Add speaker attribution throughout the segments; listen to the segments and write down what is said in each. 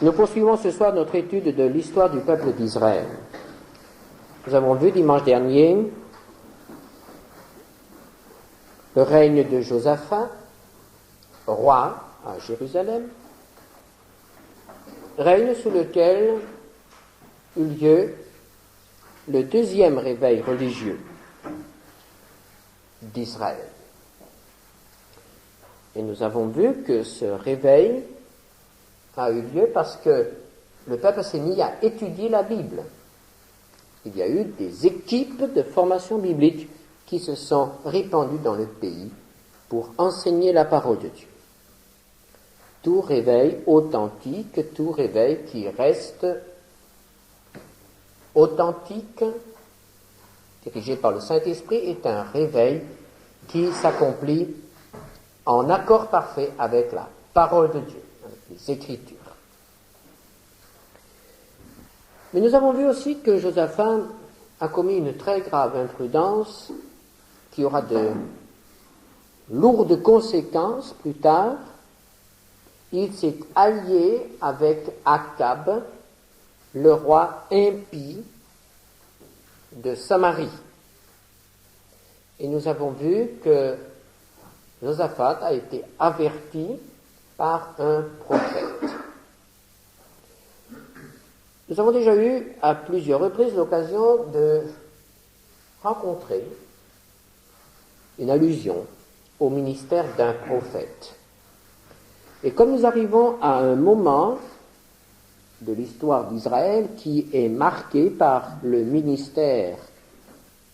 Speaker 1: Nous poursuivons ce soir notre étude de l'histoire du peuple d'Israël. Nous avons vu dimanche dernier le règne de Josaphat, roi à Jérusalem, règne sous lequel eut lieu le deuxième réveil religieux d'Israël. Et nous avons vu que ce réveil a eu lieu parce que le peuple s'est mis à étudier la Bible. Il y a eu des équipes de formation biblique qui se sont répandues dans le pays pour enseigner la parole de Dieu. Tout réveil authentique, tout réveil qui reste authentique, dirigé par le Saint-Esprit, est un réveil qui s'accomplit en accord parfait avec la parole de Dieu, avec les Écritures. Mais nous avons vu aussi que Josaphat a commis une très grave imprudence qui aura de lourdes conséquences plus tard. Il s'est allié avec Akab, le roi impie de Samarie. Et nous avons vu que Josaphat a été averti par un prophète. Nous avons déjà eu à plusieurs reprises l'occasion de rencontrer une allusion au ministère d'un prophète. Et comme nous arrivons à un moment de l'histoire d'Israël qui est marqué par le ministère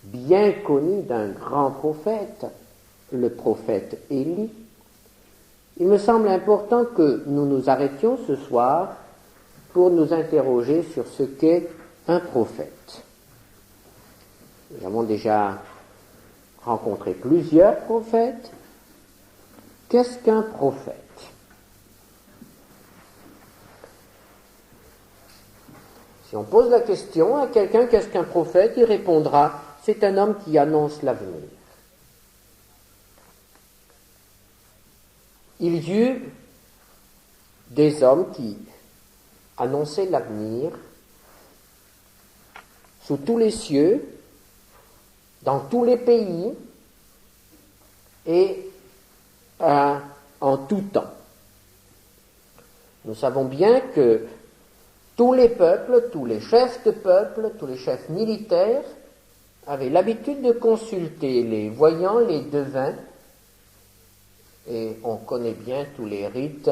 Speaker 1: bien connu d'un grand prophète, le prophète Élie, il me semble important que nous nous arrêtions ce soir pour nous interroger sur ce qu'est un prophète. Nous avons déjà rencontré plusieurs prophètes. Qu'est-ce qu'un prophète? Si on pose la question à quelqu'un, qu'est-ce qu'un prophète, il répondra, c'est un homme qui annonce l'avenir. Il y eut des hommes qui annonçaient l'avenir sous tous les cieux, dans tous les pays et en tout temps. Nous savons bien que tous les peuples, tous les chefs de peuple, tous les chefs militaires avaient l'habitude de consulter les voyants, les devins, et on connaît bien tous les rites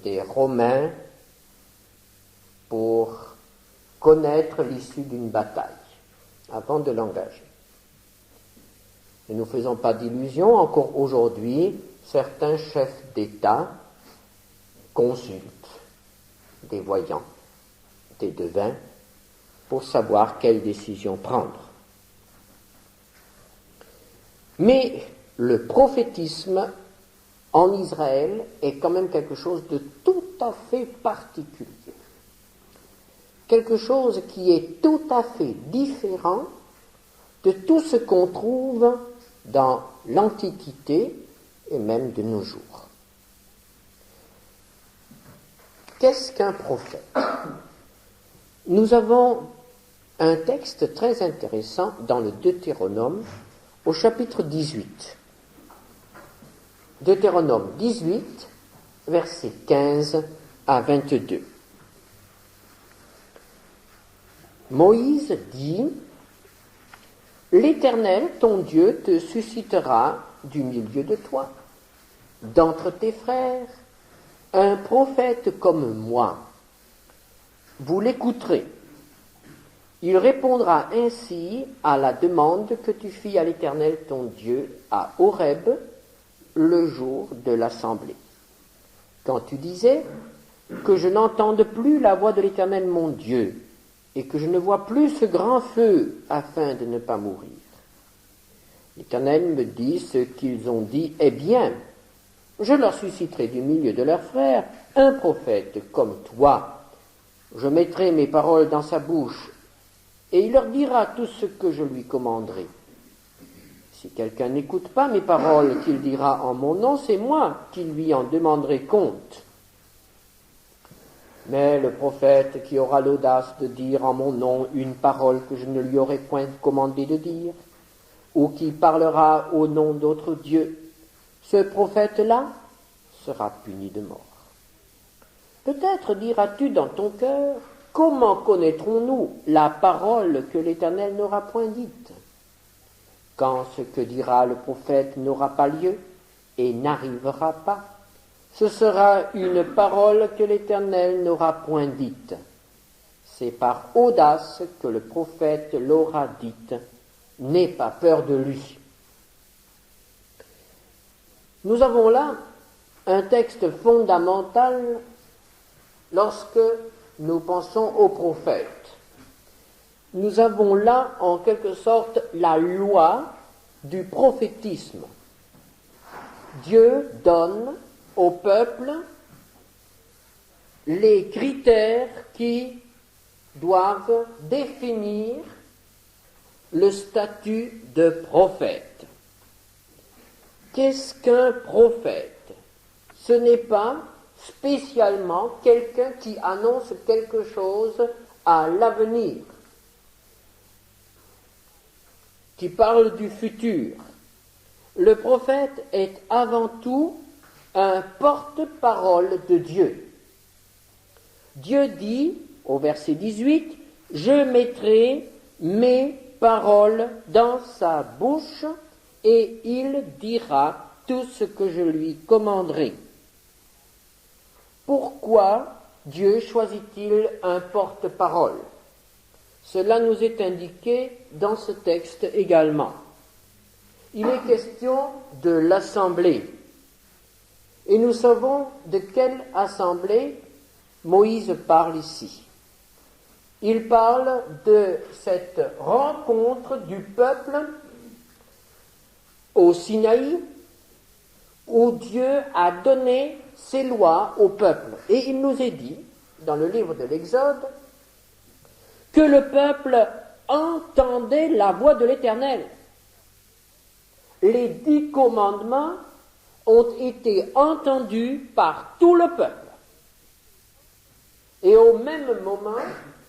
Speaker 1: des Romains pour connaître l'issue d'une bataille avant de l'engager. Ne nous faisons pas d'illusions, encore aujourd'hui, certains chefs d'État consultent des voyants, des devins, pour savoir quelle décision prendre. Mais le prophétisme en Israël est quand même quelque chose de tout à fait particulier. Quelque chose qui est tout à fait différent de tout ce qu'on trouve dans l'Antiquité et même de nos jours. Qu'est-ce qu'un prophète? Nous avons un texte très intéressant dans le Deutéronome au chapitre 18. Deutéronome 18, versets 15 à 22. Moïse dit, « L'Éternel, ton Dieu, te suscitera du milieu de toi, d'entre tes frères, un prophète comme moi. Vous l'écouterez. Il répondra ainsi à la demande que tu fis à l'Éternel, ton Dieu, à Horeb, le jour de l'assemblée. Quand tu disais que je n'entende plus la voix de l'Éternel, mon Dieu, et que je ne vois plus ce grand feu afin de ne pas mourir. L'Éternel me dit ce qu'ils ont dit est bien. Je leur susciterai du milieu de leurs frères un prophète comme toi. Je mettrai mes paroles dans sa bouche et il leur dira tout ce que je lui commanderai. Si quelqu'un n'écoute pas mes paroles qu'il dira en mon nom, c'est moi qui lui en demanderai compte. Mais le prophète qui aura l'audace de dire en mon nom une parole que je ne lui aurai point commandé de dire, ou qui parlera au nom d'autres dieux, ce prophète-là sera puni de mort. Peut-être diras-tu dans ton cœur, comment connaîtrons-nous la parole que l'Éternel n'aura point dite? Quand ce que dira le prophète n'aura pas lieu et n'arrivera pas, ce sera une parole que l'Éternel n'aura point dite. C'est par audace que le prophète l'aura dite. N'aie pas peur de lui. Nous avons là un texte fondamental lorsque nous pensons au prophète. Nous avons là en quelque sorte la loi du prophétisme. Dieu donne au peuple les critères qui doivent définir le statut de prophète. Qu'est-ce qu'un prophète? Ce n'est pas spécialement quelqu'un qui annonce quelque chose à l'avenir, qui parle du futur. Le prophète est avant tout un porte-parole de Dieu. Dieu dit, au verset 18, « Je mettrai mes paroles dans sa bouche et il dira tout ce que je lui commanderai. » Pourquoi Dieu choisit-il un porte-parole? Cela nous est indiqué dans ce texte également. Il est question de l'assemblée. Et nous savons de quelle assemblée Moïse parle ici. Il parle de cette rencontre du peuple au Sinaï, où Dieu a donné ses lois au peuple. Et il nous est dit, dans le livre de l'Exode, que le peuple entendait la voix de l'Éternel. Les 10 commandements ont été entendus par tout le peuple. Et au même moment,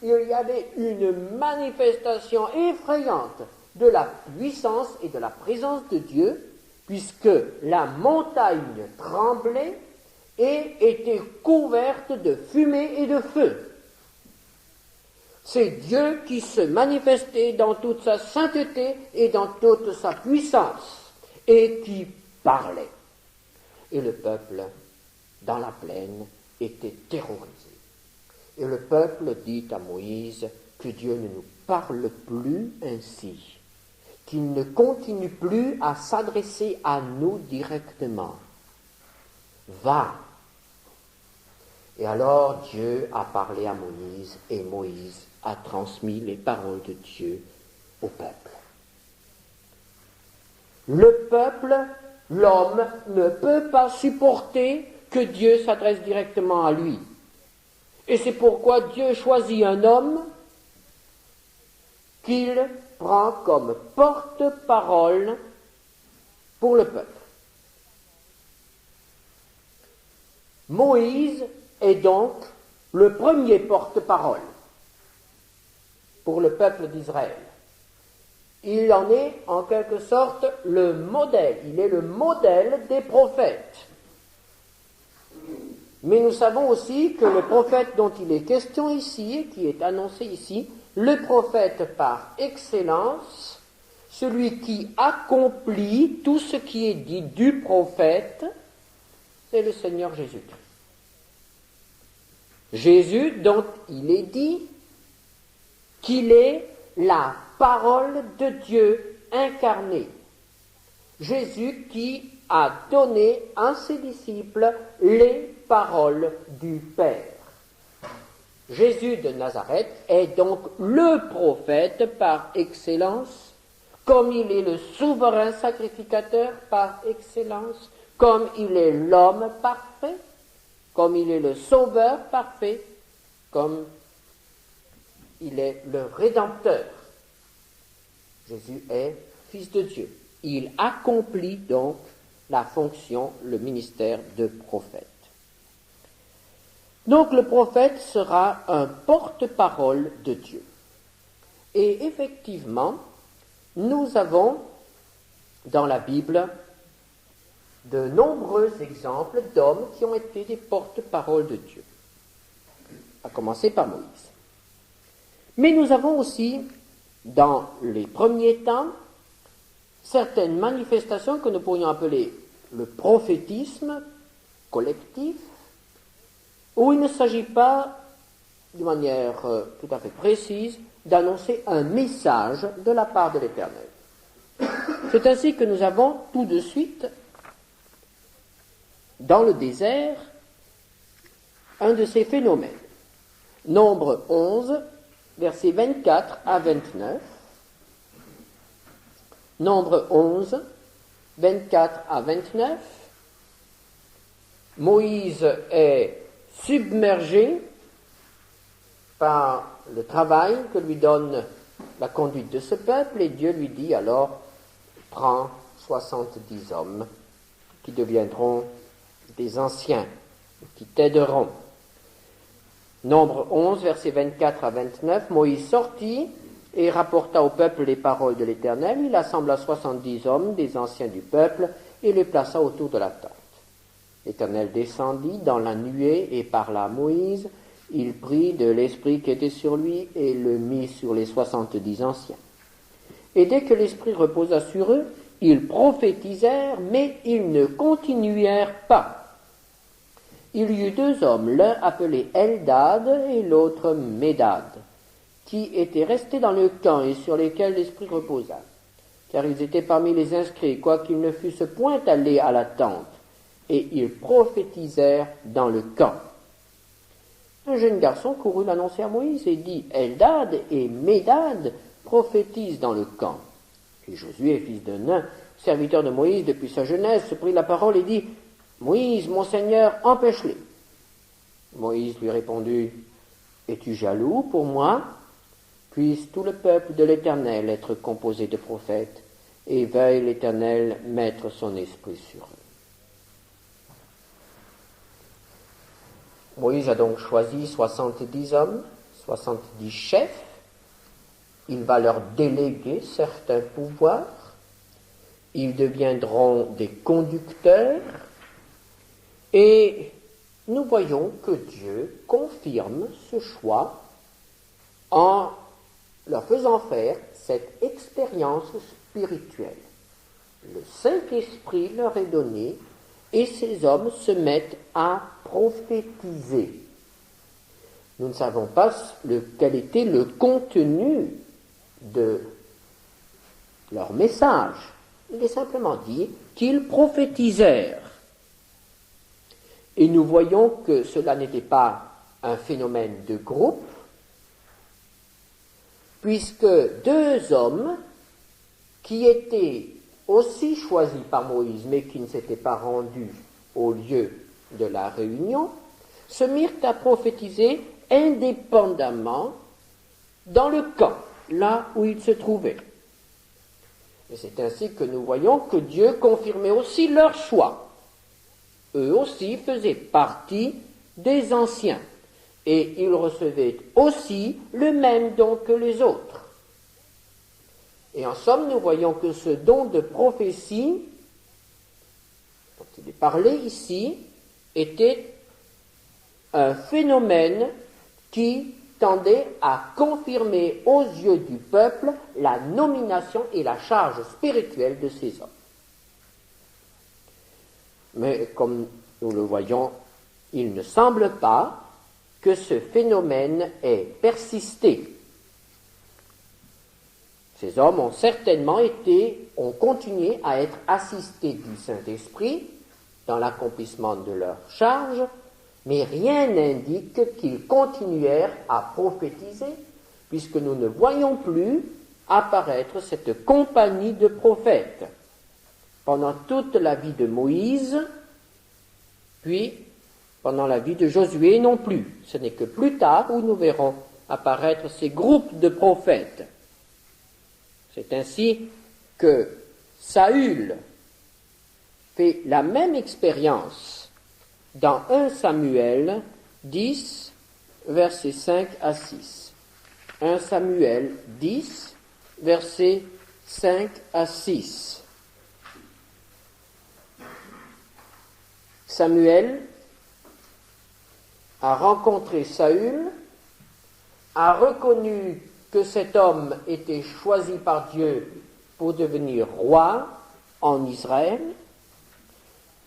Speaker 1: il y avait une manifestation effrayante de la puissance et de la présence de Dieu, puisque la montagne tremblait et était couverte de fumée et de feu. C'est Dieu qui se manifestait dans toute sa sainteté et dans toute sa puissance, et qui parlait. Et le peuple, dans la plaine, était terrorisé. Et le peuple dit à Moïse que Dieu ne nous parle plus ainsi, qu'il ne continue plus à s'adresser à nous directement. Va. Et alors Dieu a parlé à Moïse, et Moïse a transmis les paroles de Dieu au peuple. Le peuple, l'homme, ne peut pas supporter que Dieu s'adresse directement à lui. Et c'est pourquoi Dieu choisit un homme qu'il prend comme porte-parole pour le peuple. Moïse est donc le premier porte-parole pour le peuple d'Israël. Il en est en quelque sorte le modèle, il est le modèle des prophètes. Mais nous savons aussi que le prophète dont il est question ici, qui est annoncé ici, le prophète par excellence, celui qui accomplit tout ce qui est dit du prophète, c'est le Seigneur Jésus-Christ. Jésus dont il est dit qu'il est la parole de Dieu incarnée. Jésus qui a donné à ses disciples les paroles du Père. Jésus de Nazareth est donc le prophète par excellence, comme il est le souverain sacrificateur par excellence, comme il est l'homme parfait, comme il est le sauveur parfait, comme il est le rédempteur. Jésus est fils de Dieu. Il accomplit donc la fonction, le ministère de prophète. Donc le prophète sera un porte-parole de Dieu. Et effectivement, nous avons dans la Bible de nombreux exemples d'hommes qui ont été des porte-paroles de Dieu, à commencer par Moïse. Mais nous avons aussi, dans les premiers temps, certaines manifestations que nous pourrions appeler le prophétisme collectif, où il ne s'agit pas, de manière tout à fait précise, d'annoncer un message de la part de l'Éternel. C'est ainsi que nous avons tout de suite, dans le désert, un de ces phénomènes. Nombre 11, versets 24 à 29. Nombre 11, 24 à 29. Moïse est submergé par le travail que lui donne la conduite de ce peuple, et Dieu lui dit alors, prends 70 hommes qui deviendront des anciens, qui t'aideront. Nombre 11, versets 24 à 29, Moïse sortit et rapporta au peuple les paroles de l'Éternel. Il assembla 70 hommes, des anciens du peuple, et les plaça autour de la tente. L'Éternel descendit dans la nuée et parla à Moïse. Il prit de l'esprit qui était sur lui et le mit sur les 70 anciens. Et dès que l'esprit reposa sur eux, ils prophétisèrent, mais ils ne continuèrent pas. Il y eut 2 hommes, l'un appelé Eldad et l'autre Médad, qui étaient restés dans le camp et sur lesquels l'esprit reposa, car ils étaient parmi les inscrits, quoiqu'ils ne fussent point allés à la tente, et ils prophétisèrent dans le camp. Un jeune garçon courut l'annoncer à Moïse et dit, Eldad et Médad prophétisent dans le camp. Et Josué, fils de Nun, serviteur de Moïse depuis sa jeunesse, prit la parole et dit, Moïse, mon Seigneur, empêche-les. Moïse lui répondit, es-tu jaloux pour moi? Puisse tout le peuple de l'Éternel être composé de prophètes, et veuille l'Éternel mettre son esprit sur eux. Moïse a donc choisi 70 hommes, 70 chefs. Il va leur déléguer certains pouvoirs. Ils deviendront des conducteurs. Et nous voyons que Dieu confirme ce choix en leur faisant faire cette expérience spirituelle. Le Saint-Esprit leur est donné et ces hommes se mettent à prophétiser. Nous ne savons pas quel était le contenu de leur message. Il est simplement dit qu'ils prophétisèrent. Et nous voyons que cela n'était pas un phénomène de groupe, puisque 2 hommes qui étaient aussi choisis par Moïse, mais qui ne s'étaient pas rendus au lieu de la réunion, se mirent à prophétiser indépendamment dans le camp, là où ils se trouvaient. Et c'est ainsi que nous voyons que Dieu confirmait aussi leur choix. Eux aussi faisaient partie des anciens, et ils recevaient aussi le même don que les autres. Et en somme, nous voyons que ce don de prophétie, dont il est parlé ici, était un phénomène qui tendait à confirmer aux yeux du peuple la nomination et la charge spirituelle de ces hommes. Mais comme nous le voyons, il ne semble pas que ce phénomène ait persisté. Ces hommes ont certainement ont continué à être assistés du Saint-Esprit dans l'accomplissement de leur charge, mais rien n'indique qu'ils continuèrent à prophétiser, puisque nous ne voyons plus apparaître cette compagnie de prophètes pendant toute la vie de Moïse, puis pendant la vie de Josué non plus. Ce n'est que plus tard où nous verrons apparaître ces groupes de prophètes. C'est ainsi que Saül fait la même expérience dans 1 Samuel 10, versets 5 à 6. 1 Samuel 10, versets 5 à 6. Samuel a rencontré Saül, a reconnu que cet homme était choisi par Dieu pour devenir roi en Israël,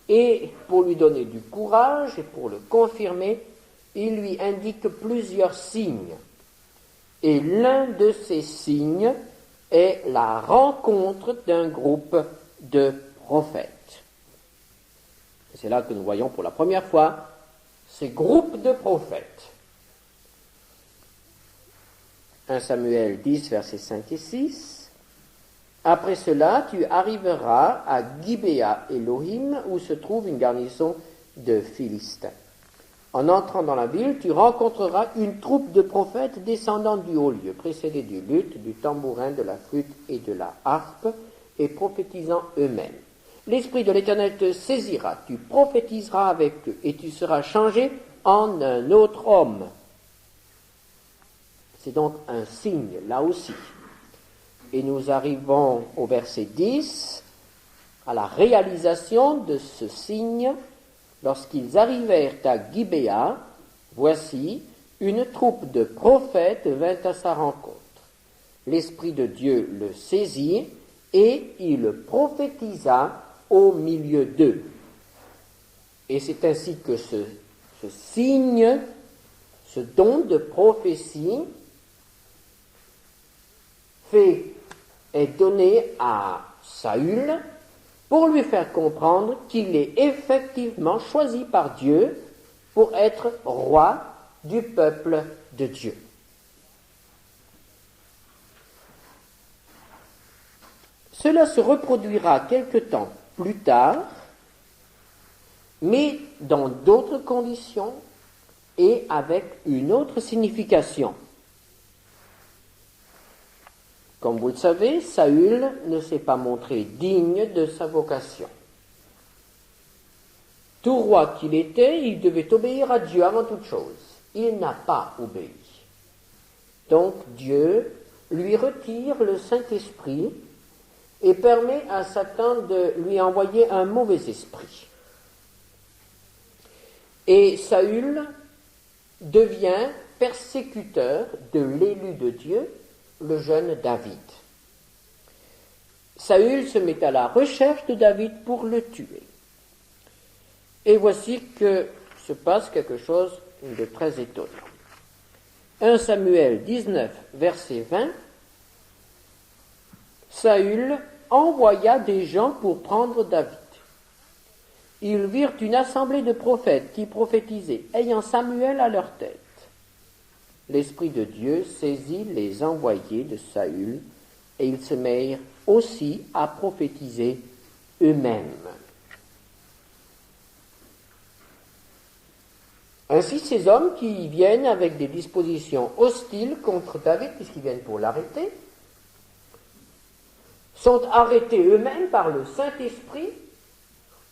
Speaker 1: et pour lui donner du courage et pour le confirmer, il lui indique plusieurs signes. Et l'un de ces signes est la rencontre d'un groupe de prophètes. Et c'est là que nous voyons pour la première fois ces groupes de prophètes. 1 Samuel 10, versets 5 et 6. Après cela, tu arriveras à Gibéa Elohim, où se trouve une garnison de Philistins. En entrant dans la ville, tu rencontreras une troupe de prophètes descendant du haut lieu, précédés du luth, du tambourin, de la flûte et de la harpe, et prophétisant eux-mêmes. L'Esprit de l'Éternel te saisira, tu prophétiseras avec eux, et tu seras changé en un autre homme. C'est donc un signe, là aussi. Et nous arrivons au verset 10, à la réalisation de ce signe. Lorsqu'ils arrivèrent à Gibéa, voici, une troupe de prophètes vint à sa rencontre. L'Esprit de Dieu le saisit et il prophétisa au milieu d'eux. Et c'est ainsi que ce signe, ce don de prophétie, est donné à Saül pour lui faire comprendre qu'il est effectivement choisi par Dieu pour être roi du peuple de Dieu. Cela se reproduira quelque temps plus tard, mais dans d'autres conditions et avec une autre signification. Comme vous le savez, Saül ne s'est pas montré digne de sa vocation. Tout roi qu'il était, il devait obéir à Dieu avant toute chose. Il n'a pas obéi. Donc Dieu lui retire le Saint-Esprit et permet à Satan de lui envoyer un mauvais esprit. Et Saül devient persécuteur de l'élu de Dieu, le jeune David. Saül se met à la recherche de David pour le tuer. Et voici que se passe quelque chose de très étonnant. 1 Samuel 19, verset 20, Saül envoya des gens pour prendre David. Ils virent une assemblée de prophètes qui prophétisaient, ayant Samuel à leur tête. L'Esprit de Dieu saisit les envoyés de Saül, et ils se mirent aussi à prophétiser eux-mêmes. Ainsi, ces hommes qui viennent avec des dispositions hostiles contre David, puisqu'ils viennent pour l'arrêter, sont arrêtés eux-mêmes par le Saint-Esprit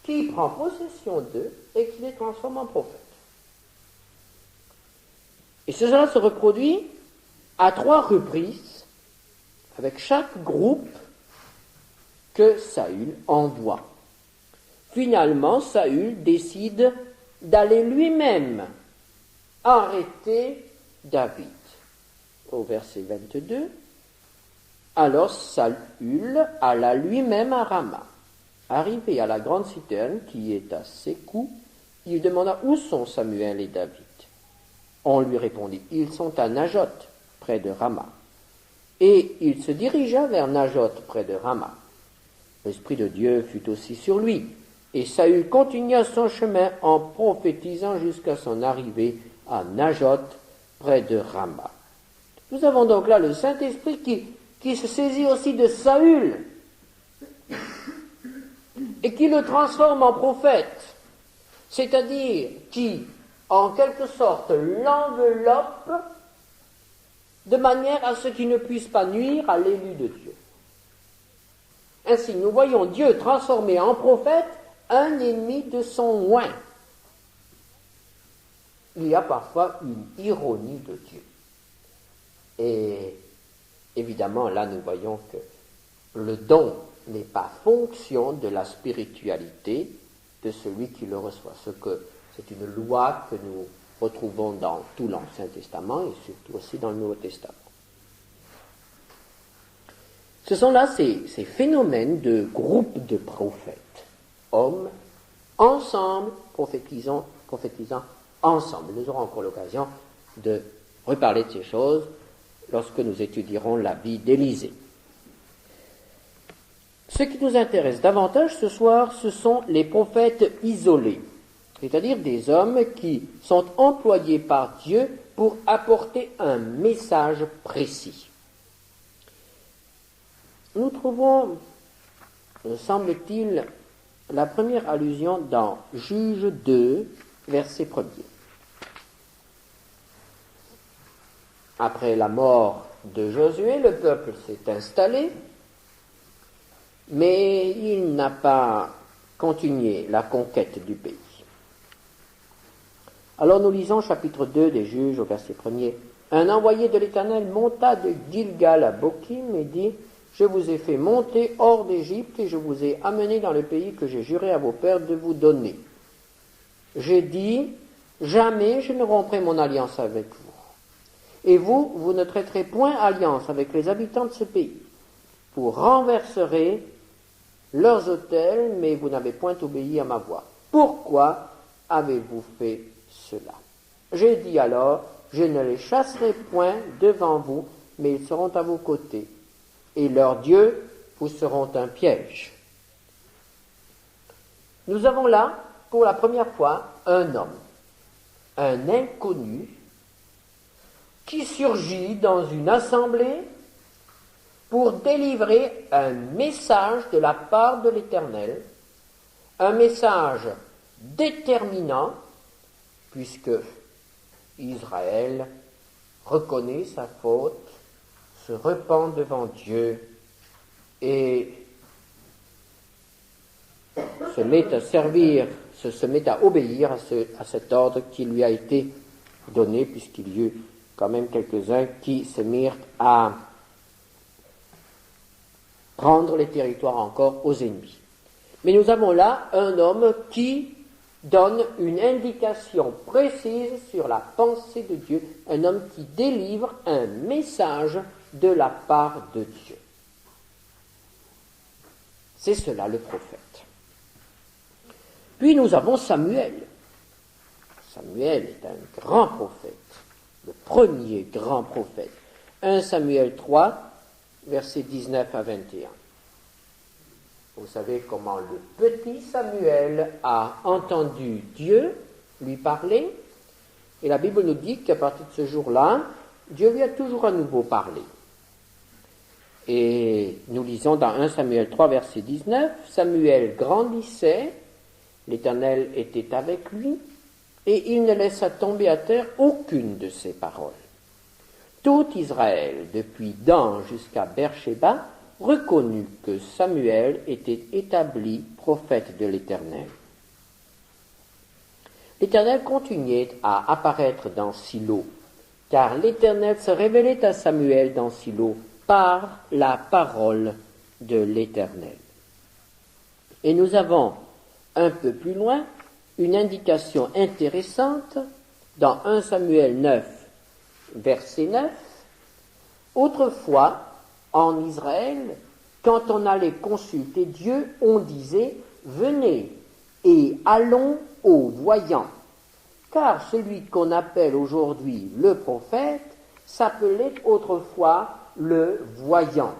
Speaker 1: qui prend possession d'eux et qui les transforme en prophètes. Et cela se reproduit à 3 reprises avec chaque groupe que Saül envoie. Finalement, Saül décide d'aller lui-même arrêter David. Au verset 22, alors Saül alla lui-même à Rama. Arrivé à la grande citerne qui est à Sécou, il demanda où sont Samuel et David. On lui répondit, ils sont à Najot, près de Rama. Et il se dirigea vers Najot, près de Rama. L'Esprit de Dieu fut aussi sur lui, et Saül continua son chemin en prophétisant jusqu'à son arrivée à Najot, près de Rama. Nous avons donc là le Saint-Esprit qui se saisit aussi de Saül, et qui le transforme en prophète, c'est-à-dire qui, en quelque sorte, l'enveloppe de manière à ce qu'il ne puisse pas nuire à l'élu de Dieu. Ainsi, nous voyons Dieu transformer en prophète un ennemi de son oint. il y a parfois une ironie de Dieu. Et évidemment, là, nous voyons que le don n'est pas fonction de la spiritualité de celui qui le reçoit. C'est une loi que nous retrouvons dans tout l'Ancien Testament et surtout aussi dans le Nouveau Testament. Ce sont là ces phénomènes de groupes de prophètes, hommes, ensemble, prophétisant ensemble. Nous aurons encore l'occasion de reparler de ces choses lorsque nous étudierons la vie d'Élisée. Ce qui nous intéresse davantage ce soir, ce sont les prophètes isolés, c'est-à-dire des hommes qui sont employés par Dieu pour apporter un message précis. Nous trouvons, semble-t-il, la première allusion dans Juges 2, verset 1er. Après la mort de Josué, le peuple s'est installé, mais il n'a pas continué la conquête du pays. Alors nous lisons chapitre 2 des Juges au verset 1er. Un envoyé de l'Éternel monta de Gilgal à Bokim et dit: Je vous ai fait monter hors d'Égypte et je vous ai amené dans le pays que j'ai juré à vos pères de vous donner. J'ai dit: Jamais je ne romprai mon alliance avec vous. Et vous ne traiterez point alliance avec les habitants de ce pays. Vous renverserez leurs autels, mais vous n'avez point obéi à ma voix. Pourquoi avez-vous fait cela? J'ai dit alors: Je ne les chasserai point devant vous, mais ils seront à vos côtés. Et leurs dieux vous seront un piège. Nous avons là, pour la première fois, un homme, un inconnu, qui surgit dans une assemblée pour délivrer un message de la part de l'Éternel, un message déterminant, puisque Israël reconnaît sa faute, se repent devant Dieu et se met à servir, se met à obéir à cet ordre qui lui a été donné, puisqu'il y eut quand même quelques-uns qui se mirent à prendre les territoires encore aux ennemis. Mais nous avons là un homme qui donne une indication précise sur la pensée de Dieu, un homme qui délivre un message de la part de Dieu. C'est cela le prophète. Puis nous avons Samuel. Samuel est un grand prophète, le premier grand prophète. 1 Samuel 3, versets 19 à 21. Vous savez comment le petit Samuel a entendu Dieu lui parler, et la Bible nous dit qu'à partir de ce jour-là, Dieu lui a toujours à nouveau parlé. Et nous lisons dans 1 Samuel 3, verset 19, Samuel grandissait, l'Éternel était avec lui, et il ne laissa tomber à terre aucune de ses paroles. Tout Israël, depuis Dan jusqu'à Beersheba, reconnut que Samuel était établi prophète de l'Éternel. L'Éternel continuait à apparaître dans Silo, car l'Éternel se révélait à Samuel dans Silo par la parole de l'Éternel. Et nous avons un peu plus loin une indication intéressante dans 1 Samuel 9, verset 9. Autrefois, en Israël, quand on allait consulter Dieu, on disait « Venez et allons au voyant ». Car celui qu'on appelle aujourd'hui le prophète s'appelait autrefois le voyant.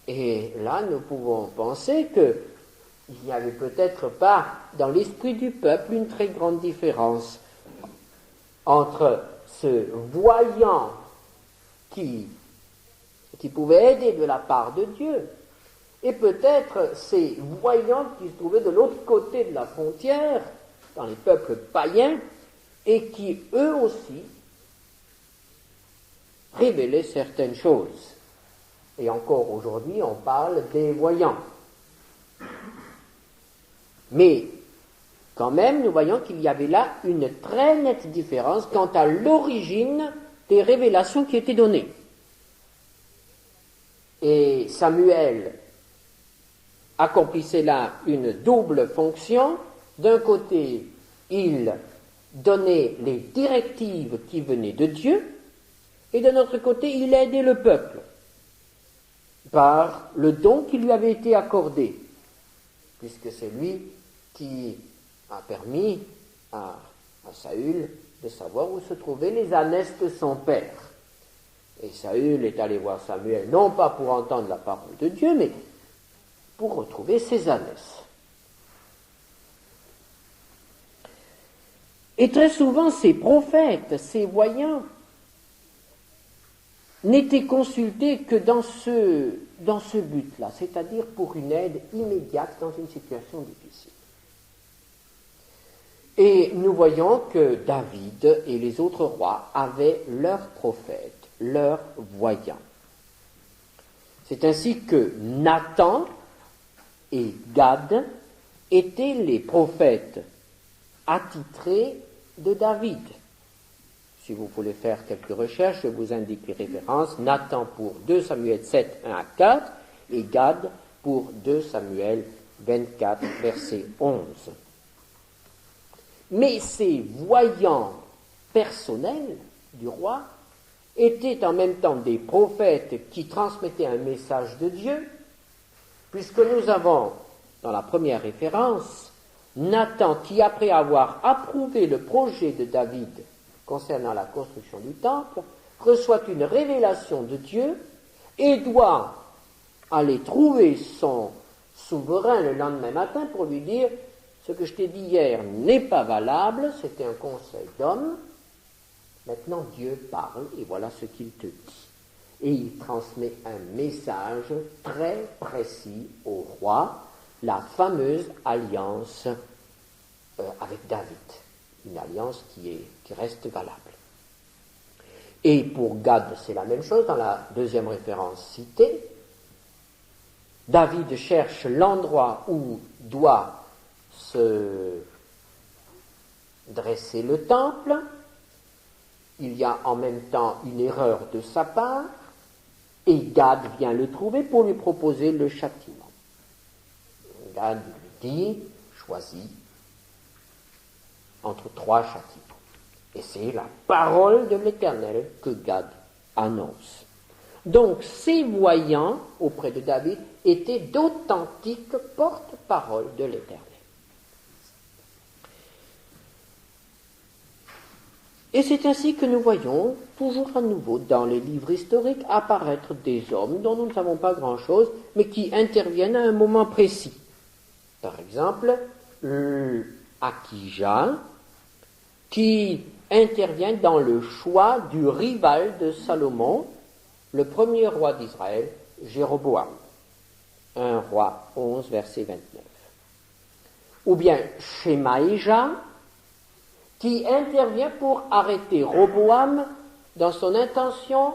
Speaker 1: Et là, nous pouvons penser qu'il n'y avait peut-être pas dans l'esprit du peuple une très grande différence entre ce voyant qui pouvait aider de la part de Dieu, et peut-être ces voyants qui se trouvaient de l'autre côté de la frontière, dans les peuples païens, et qui, eux aussi, révélaient certaines choses. Et encore aujourd'hui, on parle des voyants. Mais quand même, nous voyons qu'il y avait là une très nette différence quant à l'origine des révélations qui étaient données. Et Samuel accomplissait là une double fonction. D'un côté, il donnait les directives qui venaient de Dieu, et d'un autre côté, il aidait le peuple par le don qui lui avait été accordé, puisque c'est lui qui a permis à Saül de savoir où se trouvaient les ânesses de son père. Et Saül est allé voir Samuel, non pas pour entendre la parole de Dieu, mais pour retrouver ses ânesses. Et très souvent, ces prophètes, ces voyants, n'étaient consultés que dans ce but-là, c'est-à-dire pour une aide immédiate dans une situation difficile. Et nous voyons que David et les autres rois avaient leurs prophètes, leurs voyants. C'est ainsi que Nathan et Gad étaient les prophètes attitrés de David. Si vous voulez faire quelques recherches, je vous indique les références. Nathan pour 2 Samuel 7, 1 à 4, et Gad pour 2 Samuel 24, verset 11. Mais ces voyants personnels du roi étaient en même temps des prophètes qui transmettaient un message de Dieu, puisque nous avons, dans la première référence, Nathan qui, après avoir approuvé le projet de David concernant la construction du temple, reçoit une révélation de Dieu et doit aller trouver son souverain le lendemain matin pour lui dire « Ce que je t'ai dit hier n'est pas valable, c'était un conseil d'homme, maintenant Dieu parle et voilà ce qu'il te dit. » Et il transmet un message très précis au roi, la fameuse alliance avec David, une alliance qui reste valable. Et pour Gad, c'est la même chose, dans la deuxième référence citée. David cherche l'endroit où doit se dresser le temple. Il y a en même temps une erreur de sa part, et Gad vient le trouver pour lui proposer le châtiment. Gad lui dit, choisis entre 3 châtiments. Et c'est la parole de l'Éternel que Gad annonce. Donc ces voyants auprès de David étaient d'authentiques porte-parole de l'Éternel. Et c'est ainsi que nous voyons, toujours à nouveau dans les livres historiques, apparaître des hommes dont nous ne savons pas grand-chose, mais qui interviennent à un moment précis. Par exemple, Akija, qui intervient dans le choix du rival de Salomon, le premier roi d'Israël, Jéroboam. 1 Roi 11, verset 29. Ou bien Shemaïja, qui intervient pour arrêter Roboam dans son intention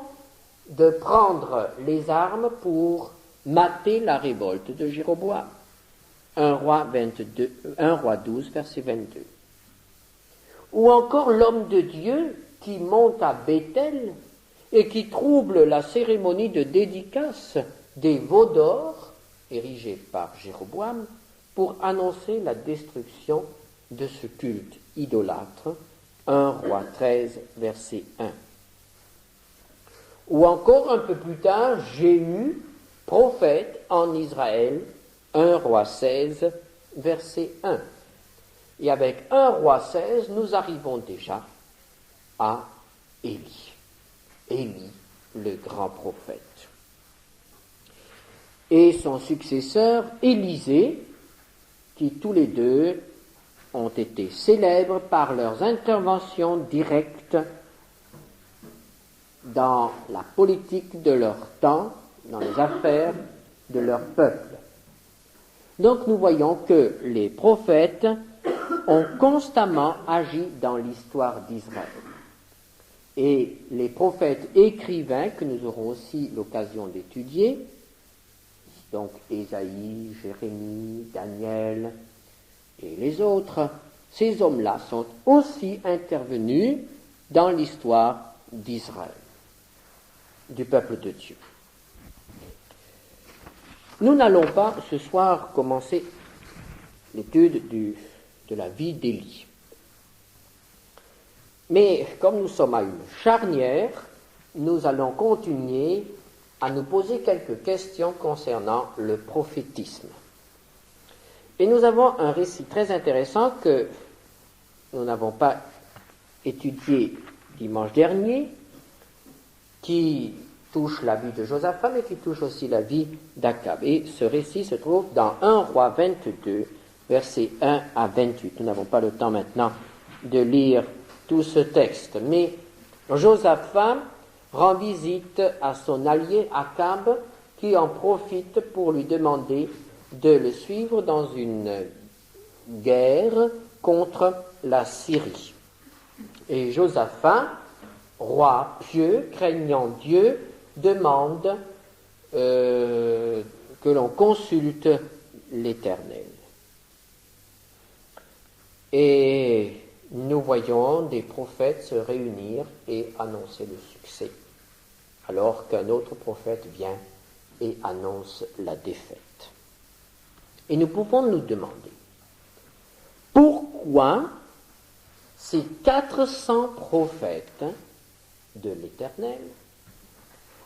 Speaker 1: de prendre les armes pour mater la révolte de Jéroboam. 1 Roi 12, verset 22. Ou encore l'homme de Dieu qui monte à Béthel et qui trouble la cérémonie de dédicace des veaux d'or érigés par Jéroboam pour annoncer la destruction de ce culte idolâtre. 1 Roi 13, verset 1. Ou encore un peu plus tard, Jéhu, prophète en Israël, 1 Roi 16, verset 1. Et avec 1 Roi 16, nous arrivons déjà à Élie. Élie, le grand prophète. Et son successeur, Élisée, qui tous les deux ont été célèbres par leurs interventions directes dans la politique de leur temps, dans les affaires de leur peuple. Donc nous voyons que les prophètes ont constamment agi dans l'histoire d'Israël. Et les prophètes écrivains, que nous aurons aussi l'occasion d'étudier, donc Ésaïe, Jérémie, Daniel et les autres, ces hommes-là sont aussi intervenus dans l'histoire d'Israël, du peuple de Dieu. Nous n'allons pas ce soir commencer l'étude de la vie d'Élie. Mais comme nous sommes à une charnière, nous allons continuer à nous poser quelques questions concernant le prophétisme. Et nous avons un récit très intéressant que nous n'avons pas étudié dimanche dernier, qui touche la vie de Josaphat, mais qui touche aussi la vie d'Akab. Et ce récit se trouve dans 1 Roi 22, versets 1 à 28. Nous n'avons pas le temps maintenant de lire tout ce texte, mais Josaphat rend visite à son allié Akab, qui en profite pour lui demander de le suivre dans une guerre contre la Syrie. Et Josaphat, roi pieux, craignant Dieu, demande que l'on consulte l'Éternel. Et nous voyons des prophètes se réunir et annoncer le succès, alors qu'un autre prophète vient et annonce la défaite. Et nous pouvons nous demander, pourquoi ces 400 prophètes de l'Éternel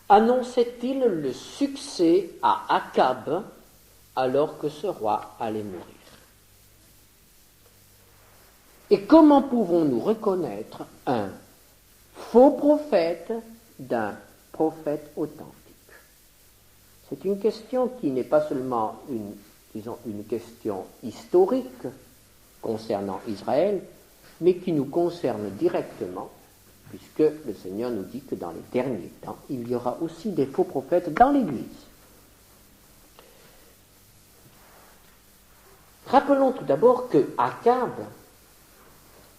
Speaker 1: annonçaient-ils le succès à Akab alors que ce roi allait mourir? Et comment pouvons-nous reconnaître un faux prophète d'un prophète authentique? C'est une question qui n'est pas seulement une question historique concernant Israël, mais qui nous concerne directement, puisque le Seigneur nous dit que dans les derniers temps, il y aura aussi des faux prophètes dans l'Église. Rappelons tout d'abord que Akab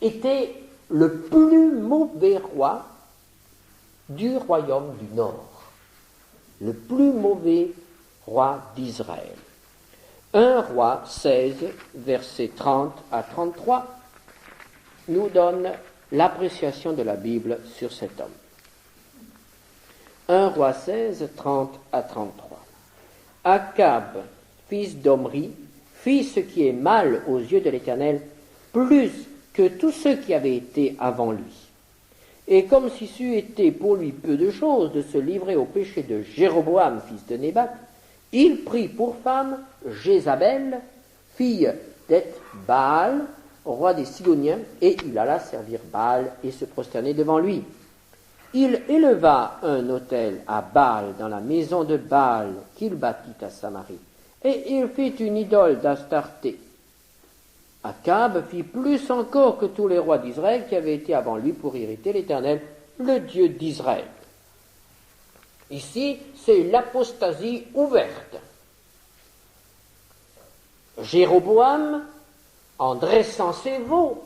Speaker 1: était le plus mauvais roi du royaume du Nord, le plus mauvais roi d'Israël. 1 Roi 16, versets 30 à 33, nous donne l'appréciation de la Bible sur cet homme. 1 Roi 16, 30 à 33. Akab, fils d'Omri, fit ce qui est mal aux yeux de l'Éternel, plus que tous ceux qui avaient été avant lui. Et comme si c'eût été pour lui peu de chose de se livrer au péché de Jéroboam, fils de Nébat, il prit pour femme Jézabel, fille d'Eth-Baal, roi des Sidoniens, et il alla servir Baal et se prosterner devant lui. Il éleva un autel à Baal dans la maison de Baal qu'il bâtit à Samarie, et il fit une idole d'Astarté. Akab fit plus encore que tous les rois d'Israël qui avaient été avant lui pour irriter l'Éternel, le Dieu d'Israël. Ici, c'est l'apostasie ouverte. Jéroboam, en dressant ses veaux,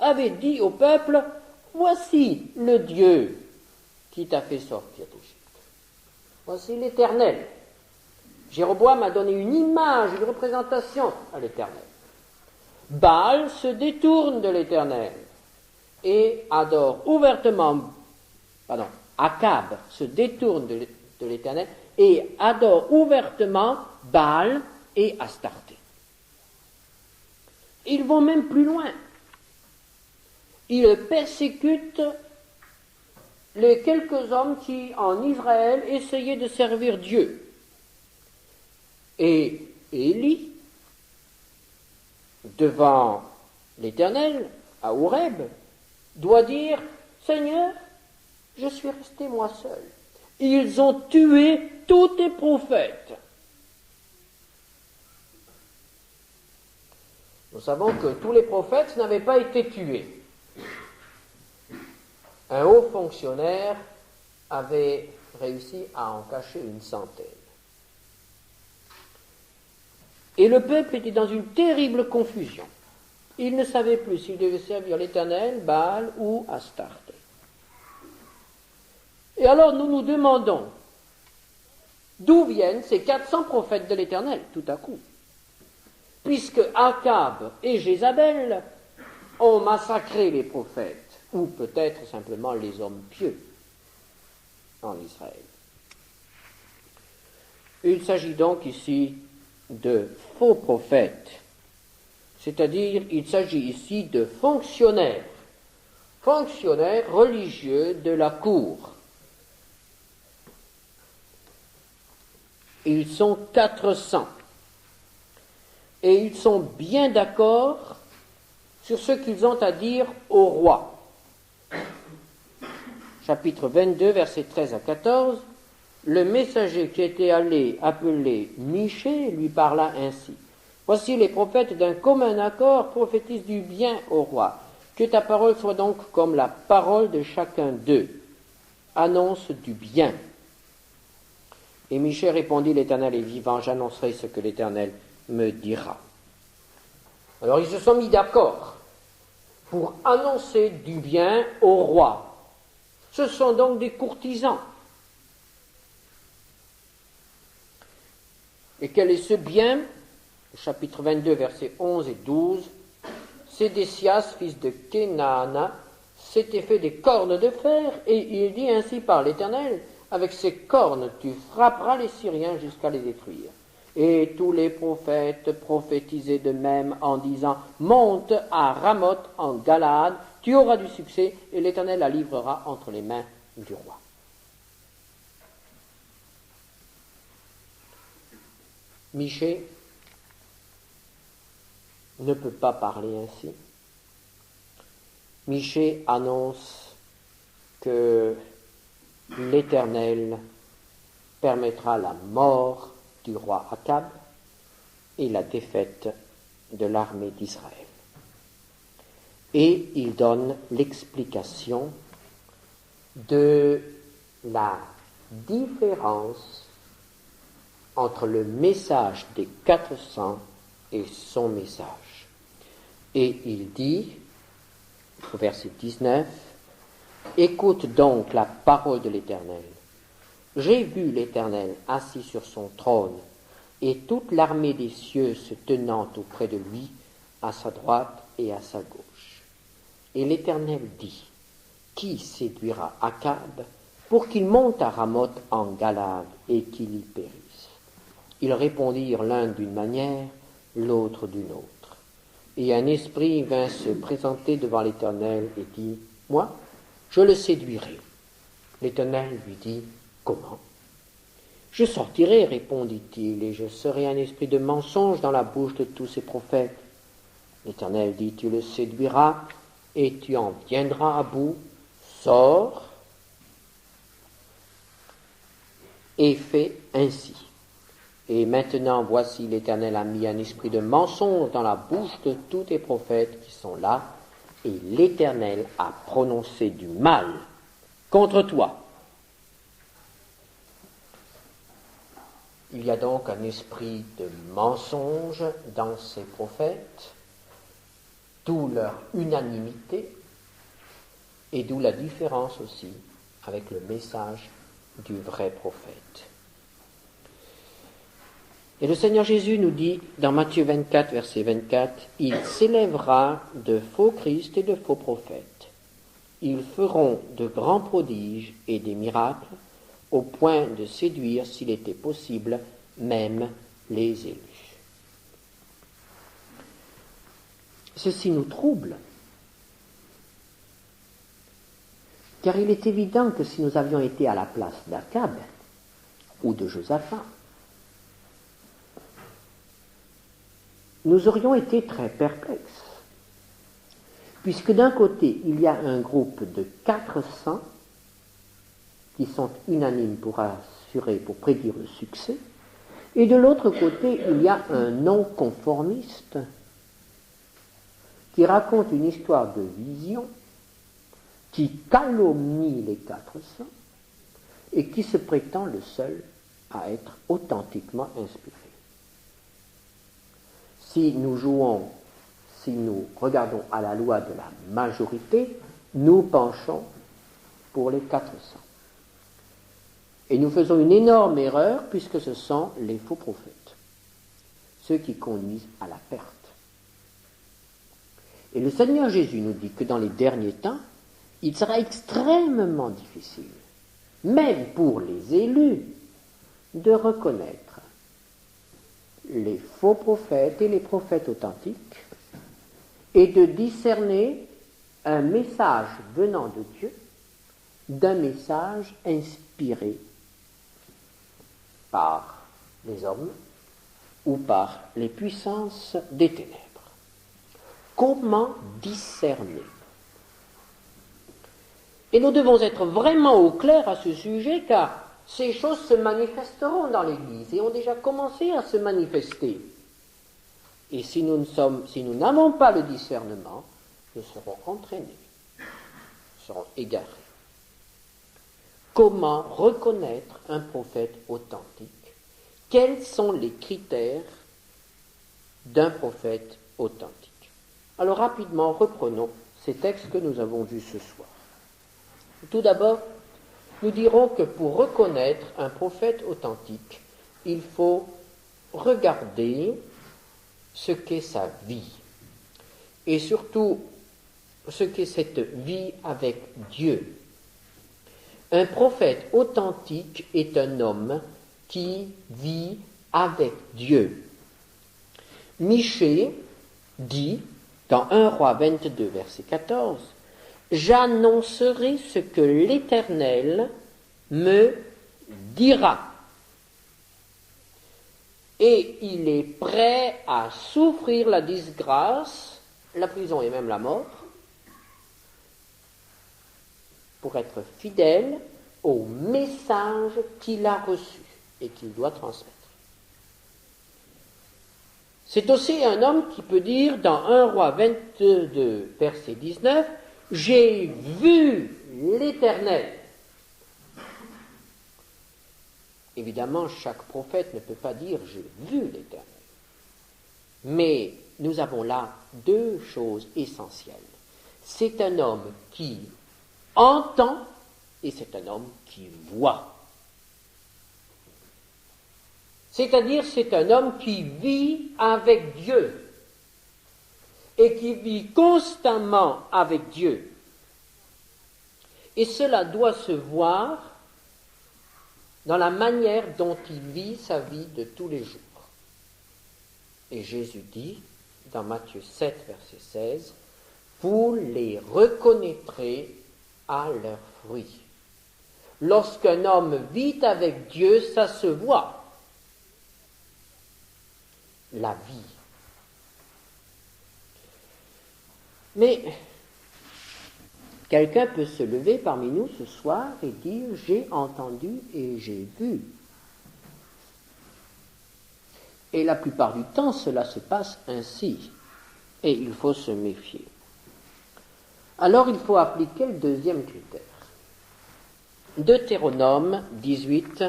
Speaker 1: avait dit au peuple, « Voici le Dieu qui t'a fait sortir d'Égypte. Voici l'Éternel. » Jéroboam a donné une image, une représentation à l'Éternel. Baal se détourne de l'Éternel et adore ouvertement, Akab se détourne de l'Éternel et adore ouvertement Baal et Astarté. Ils vont même plus loin. Ils persécutent les quelques hommes qui, en Israël, essayaient de servir Dieu. Et Élie, devant l'Éternel, à Horeb, doit dire, « Seigneur, je suis resté moi seul. Ils ont tué tous tes prophètes. » Nous savons que tous les prophètes n'avaient pas été tués. Un haut fonctionnaire avait réussi à en cacher une centaine. Et le peuple était dans une terrible confusion. Il ne savait plus s'il devait servir l'Éternel, Baal ou Astarté. Et alors nous nous demandons d'où viennent ces 400 prophètes de l'Éternel, tout à coup. Puisque Akab et Jézabel ont massacré les prophètes, ou peut-être simplement les hommes pieux en Israël. Il s'agit donc ici de faux prophètes, c'est-à-dire il s'agit ici de fonctionnaires religieux de la cour. Ils sont 400 et ils sont bien d'accord sur ce qu'ils ont à dire au roi. Chapitre 22, versets 13 à 14, le messager qui était allé appeler Michée lui parla ainsi. Voici les prophètes d'un commun accord prophétisent du bien au roi. Que ta parole soit donc comme la parole de chacun d'eux. Annonce du bien. Et Michée répondit, l'Éternel est vivant, j'annoncerai ce que l'Éternel me dira. Alors ils se sont mis d'accord pour annoncer du bien au roi. Ce sont donc des courtisans. Et quel est ce bien? Chapitre 22, versets 11 et 12. Sédécias, fils de Kénaana, s'était fait des cornes de fer, et il dit ainsi par l'Éternel, avec ces cornes tu frapperas les Syriens jusqu'à les détruire. Et tous les prophètes prophétisaient de même en disant, monte à Ramoth en Galaad, tu auras du succès, et l'Éternel la livrera entre les mains du roi. Michée ne peut pas parler ainsi. Michée annonce que l'Éternel permettra la mort du roi Akab et la défaite de l'armée d'Israël. Et il donne l'explication de la différence entre le message des 400 et son message. Et il dit, au verset 19, « Écoute donc la parole de l'Éternel. J'ai vu l'Éternel assis sur son trône, et toute l'armée des cieux se tenant auprès de lui, à sa droite et à sa gauche. Et l'Éternel dit, qui séduira Akab pour qu'il monte à Ramoth en Galaad et qu'il y périsse? Ils répondirent l'un d'une manière, l'autre d'une autre. Et un esprit vint se présenter devant l'Éternel et dit, moi, je le séduirai. L'Éternel lui dit, comment? Je sortirai, répondit-il, et je serai un esprit de mensonge dans la bouche de tous ces prophètes. L'Éternel dit, tu le séduiras, et tu en viendras à bout. Sors, et fais ainsi. Et maintenant, voici, l'Éternel a mis un esprit de mensonge dans la bouche de tous tes prophètes qui sont là, et l'Éternel a prononcé du mal contre toi. Il y a donc un esprit de mensonge dans ces prophètes, d'où leur unanimité, et d'où la différence aussi avec le message du vrai prophète. Et le Seigneur Jésus nous dit dans Matthieu 24, verset 24, « Il s'élèvera de faux Christ et de faux prophètes. Ils feront de grands prodiges et des miracles, au point de séduire, s'il était possible, même les élus. » Ceci nous trouble, car il est évident que si nous avions été à la place d'Akab ou de Josaphat, nous aurions été très perplexes, puisque d'un côté, il y a un groupe de 400 qui sont unanimes pour prédire le succès, et de l'autre côté, il y a un non-conformiste qui raconte une histoire de vision, qui calomnie les 400 et qui se prétend le seul à être authentiquement inspiré. Si nous regardons à la loi de la majorité, nous penchons pour les 400. Et nous faisons une énorme erreur puisque ce sont les faux prophètes, ceux qui conduisent à la perte. Et le Seigneur Jésus nous dit que dans les derniers temps, il sera extrêmement difficile, même pour les élus, de reconnaître les faux prophètes et les prophètes authentiques et de discerner un message venant de Dieu d'un message inspiré par les hommes ou par les puissances des ténèbres. Comment discerner? Et nous devons être vraiment au clair à ce sujet, car ces choses se manifesteront dans l'Église et ont déjà commencé à se manifester. Et si nous n'avons pas le discernement, nous serons entraînés, nous serons égarés. Comment reconnaître un prophète authentique? Quels sont les critères d'un prophète authentique? Alors rapidement, reprenons ces textes que nous avons vus ce soir. Tout d'abord, nous dirons que pour reconnaître un prophète authentique, il faut regarder ce qu'est sa vie, et surtout ce qu'est cette vie avec Dieu. Un prophète authentique est un homme qui vit avec Dieu. Michée dit, dans 1 Roi 22, verset 14, « J'annoncerai ce que l'Éternel me dira. » Et il est prêt à souffrir la disgrâce, la prison et même la mort, pour être fidèle au message qu'il a reçu et qu'il doit transmettre. C'est aussi un homme qui peut dire dans 1 Roi 22, verset 19, « J'ai vu l'Éternel ». Évidemment, chaque prophète ne peut pas dire « j'ai vu l'Éternel ». Mais nous avons là deux choses essentielles. C'est un homme qui entend et c'est un homme qui voit. C'est-à-dire, c'est un homme qui vit avec Dieu et qui vit constamment avec Dieu. Et cela doit se voir dans la manière dont il vit sa vie de tous les jours. Et Jésus dit, dans Matthieu 7, verset 16, « Vous les reconnaîtrez à leurs fruits. » Lorsqu'un homme vit avec Dieu, ça se voit. La vie. Mais quelqu'un peut se lever parmi nous ce soir et dire « j'ai entendu et j'ai vu ». Et la plupart du temps, cela se passe ainsi. Et il faut se méfier. Alors il faut appliquer le deuxième critère. Deutéronome 18,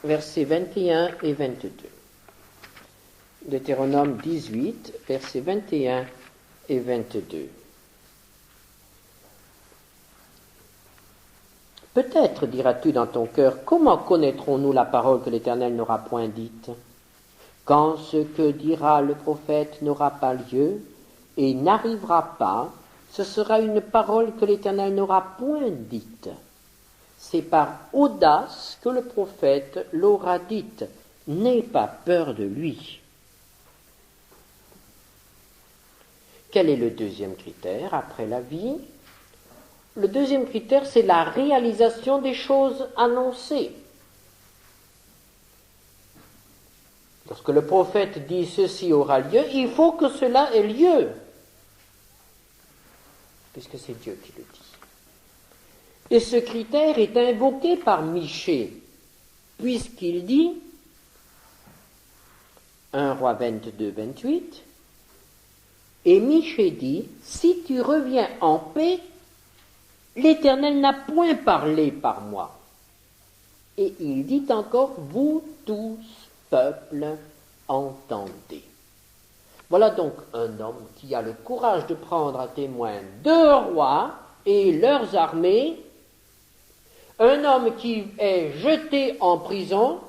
Speaker 1: versets 21 et 22. Deutéronome 18, versets 21 et 22. Peut-être, diras-tu dans ton cœur, comment connaîtrons-nous la parole que l'Éternel n'aura point dite? Quand ce que dira le prophète n'aura pas lieu et n'arrivera pas, ce sera une parole que l'Éternel n'aura point dite. C'est par audace que le prophète l'aura dite. N'aie pas peur de lui. Quel est le deuxième critère après la vie? Le deuxième critère, c'est la réalisation des choses annoncées. Lorsque le prophète dit « ceci aura lieu », il faut que cela ait lieu, puisque c'est Dieu qui le dit. Et ce critère est invoqué par Michée, puisqu'il dit, 1 Roi 22, 28, et Michée dit, « Si tu reviens en paix, l'Éternel n'a point parlé par moi. » Et il dit encore, « Vous tous, peuple, entendez. » Voilà donc un homme qui a le courage de prendre à témoin deux rois et leurs armées, un homme qui est jeté en prison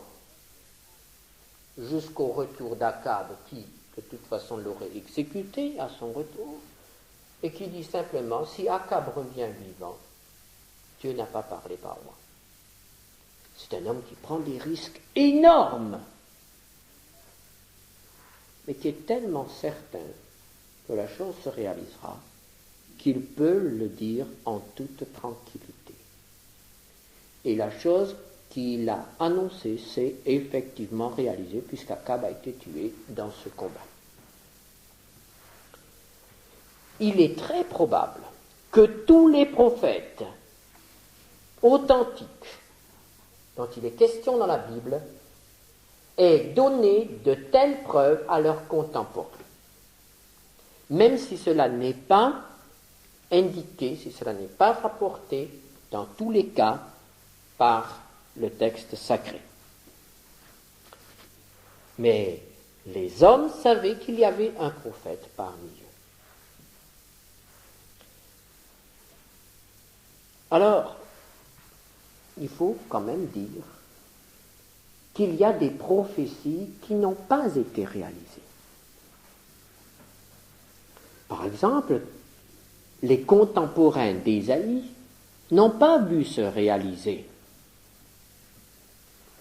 Speaker 1: jusqu'au retour d'Akab, qui de toute façon l'aurait exécuté à son retour, et qui dit simplement, si Akab revient vivant, Dieu n'a pas parlé par moi. C'est un homme qui prend des risques énormes, mais qui est tellement certain que la chose se réalisera qu'il peut le dire en toute tranquillité. Et la chose qu'il a annoncée s'est effectivement réalisée, puisqu'Akab a été tué dans ce combat. Il est très probable que tous les prophètes authentiques dont il est question dans la Bible aient donné de telles preuves à leurs contemporains, même si cela n'est pas indiqué, si cela n'est pas rapporté dans tous les cas par le texte sacré. Mais les hommes savaient qu'il y avait un prophète parmi eux. Alors, il faut quand même dire qu'il y a des prophéties qui n'ont pas été réalisées. Par exemple, les contemporains d'Ésaïe n'ont pas vu se réaliser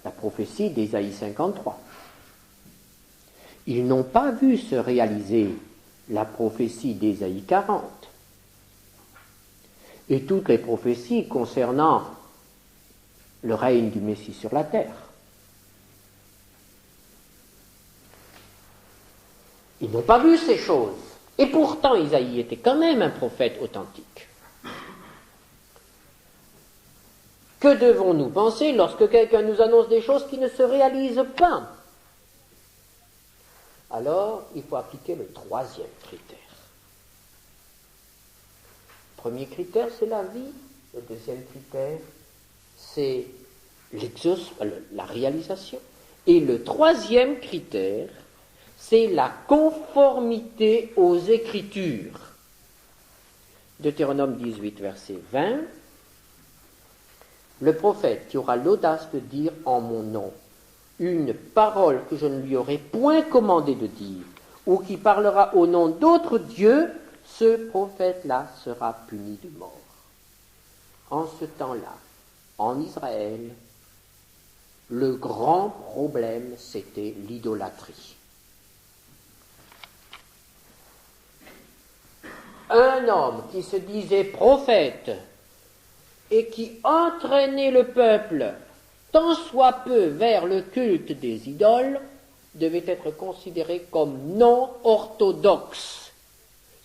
Speaker 1: la prophétie d'Ésaïe 53. Ils n'ont pas vu se réaliser la prophétie d'Ésaïe 40. Et toutes les prophéties concernant le règne du Messie sur la terre. Ils n'ont pas vu ces choses. Et pourtant, Isaïe était quand même un prophète authentique. Que devons-nous penser lorsque quelqu'un nous annonce des choses qui ne se réalisent pas? Alors, il faut appliquer le troisième critère. Le premier critère, c'est la vie. Le deuxième critère, c'est la réalisation. Et le troisième critère, c'est la conformité aux Écritures. Deutéronome 18, verset 20. Le prophète qui aura l'audace de dire en mon nom une parole que je ne lui aurai point commandé de dire, ou qui parlera au nom d'autres dieux, ce prophète-là sera puni de mort. En ce temps-là, en Israël, le grand problème, c'était l'idolâtrie. Un homme qui se disait prophète et qui entraînait le peuple tant soit peu vers le culte des idoles devait être considéré comme non orthodoxe.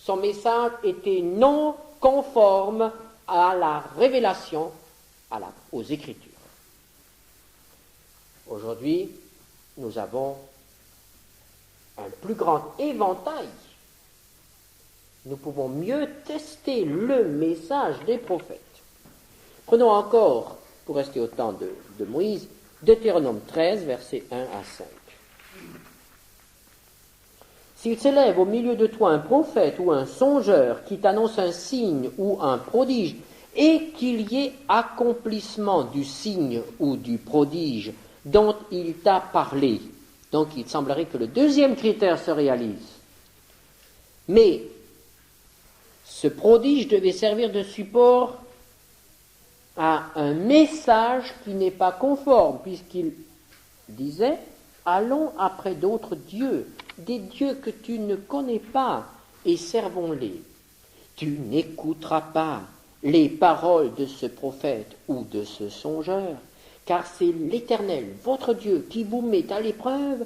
Speaker 1: Son message était non conforme à la révélation, aux Écritures. Aujourd'hui, nous avons un plus grand éventail. Nous pouvons mieux tester le message des prophètes. Prenons encore, pour rester au temps de Moïse, Deutéronome 13, versets 1 à 5. S'il s'élève au milieu de toi un prophète ou un songeur qui t'annonce un signe ou un prodige, et qu'il y ait accomplissement du signe ou du prodige dont il t'a parlé, donc il semblerait que le deuxième critère se réalise. Mais ce prodige devait servir de support à un message qui n'est pas conforme, puisqu'il disait « Allons après d'autres dieux, des dieux que tu ne connais pas, et servons-les. Tu n'écouteras pas les paroles de ce prophète ou de ce songeur, car c'est l'Éternel, votre Dieu, qui vous met à l'épreuve